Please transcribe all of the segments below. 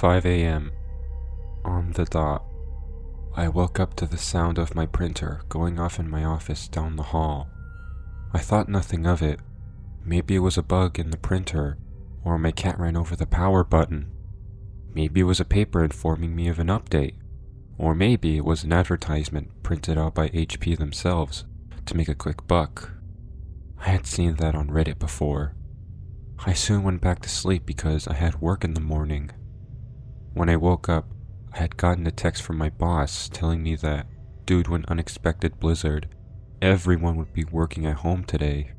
5 a.m. On the dot. I woke up to the sound of my printer going off in my office down the hall. I thought nothing of it. Maybe it was a bug in the printer, or my cat ran over the power button. Maybe it was a paper informing me of an update, or maybe it was an advertisement printed out by HP themselves to make a quick buck. I had seen that on Reddit before. I soon went back to sleep because I had work in the morning. When I woke up, I had gotten a text from my boss telling me that, due to an unexpected blizzard, everyone would be working at home today.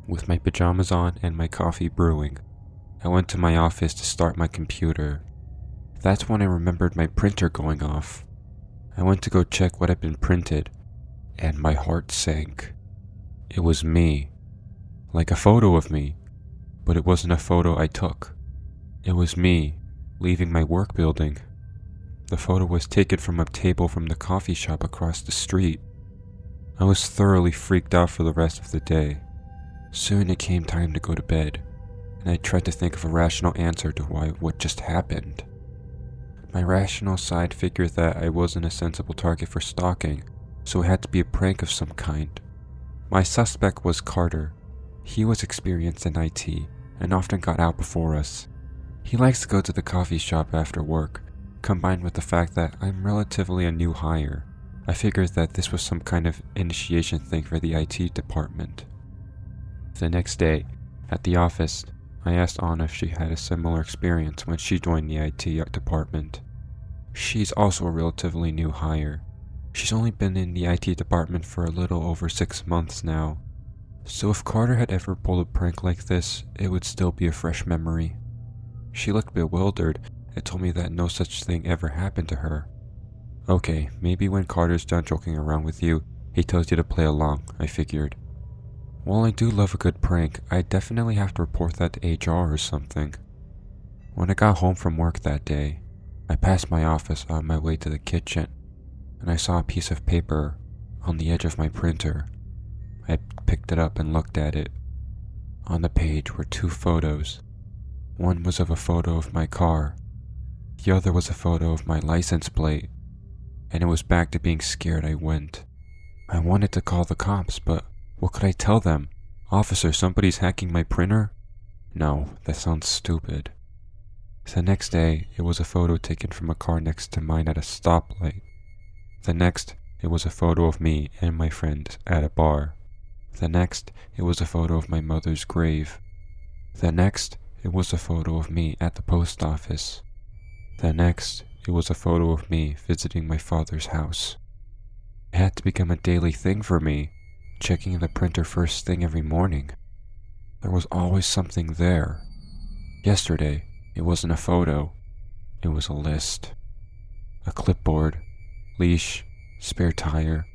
With my pajamas on and my coffee brewing, I went to my office to start my computer. That's when I remembered my printer going off. I went to go check what had been printed, and my heart sank. It was me. Like a photo of me, but it wasn't a photo I took. It was me, leaving my work building. The photo was taken from a table from the coffee shop across the street. I was thoroughly freaked out for the rest of the day. Soon it came time to go to bed, and I tried to think of a rational answer to what just happened. My rational side figured that I wasn't a sensible target for stalking, so it had to be a prank of some kind. My suspect was Carter. He was experienced in IT and often got out before us. He likes to go to the coffee shop after work. Combined with the fact that I'm relatively a new hire, I figured that this was some kind of initiation thing for the IT department. The next day, at the office, I asked Anna if she had a similar experience when she joined the IT department. She's also a relatively new hire. She's only been in the IT department for a little over 6 months now, so if Carter had ever pulled a prank like this, it would still be a fresh memory. She looked bewildered and told me that no such thing ever happened to her. Okay, maybe when Carter's done joking around with you, he tells you to play along, I figured. While I do love a good prank, I definitely have to report that to HR or something. When I got home from work that day, I passed my office on my way to the kitchen, and I saw a piece of paper on the edge of my printer. I picked it up and looked at it. On the page were 2 photos. One was of a photo of my car. The other was a photo of my license plate, and it was back to being scared I went. I wanted to call the cops, but what could I tell them? Officer, somebody's hacking my printer? No, that sounds stupid. The next day, it was a photo taken from a car next to mine at a stoplight. The next, it was a photo of me and my friend at a bar. The next, it was a photo of my mother's grave. The next, it was a photo of me at the post office. The next, it was a photo of me visiting my father's house. It had to become a daily thing for me, checking the printer first thing every morning. There was always something there. Yesterday, it wasn't a photo, it was a list. A clipboard, leash, spare tire,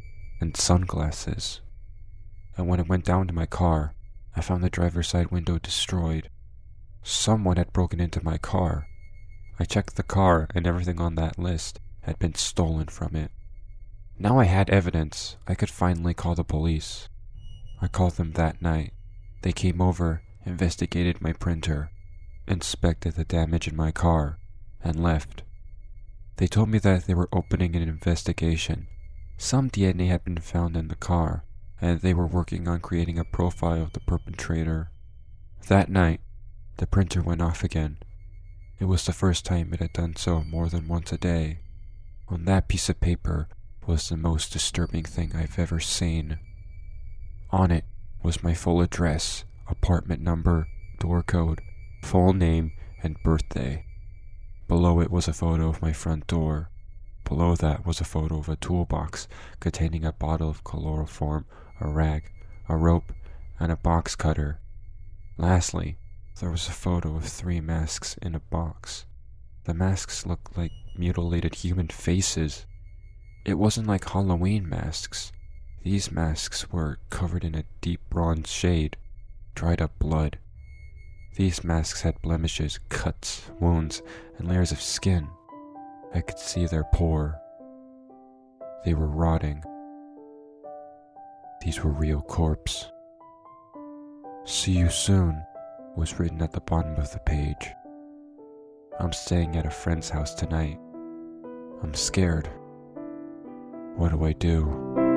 and sunglasses. And when I went down to my car, I found the driver's side window destroyed. Someone had broken into my car. I checked the car and everything on that list had been stolen from it. Now I had evidence. I could finally call the police. I called them that night. They came over, investigated my printer, inspected the damage in my car, and left. They told me that they were opening an investigation. Some DNA had been found in the car, and they were working on creating a profile of the perpetrator. That night, the printer went off again. It was the first time it had done so more than once a day. On that piece of paper was the most disturbing thing I've ever seen. On it was my full address, apartment number, door code, full name, and birthday. Below it was a photo of my front door. Below that was a photo of a toolbox containing a bottle of chloroform, a rag, a rope, and a box cutter. Lastly, there was a photo of 3 masks in a box. The masks looked like mutilated human faces. It wasn't like Halloween masks. These masks were covered in a deep bronze shade, dried up blood. These masks had blemishes, cuts, wounds, and layers of skin. I could see their pore. They were rotting. These were real corpses. See you soon was written at the bottom of the page. I'm staying at a friend's house tonight. I'm scared. What do I do?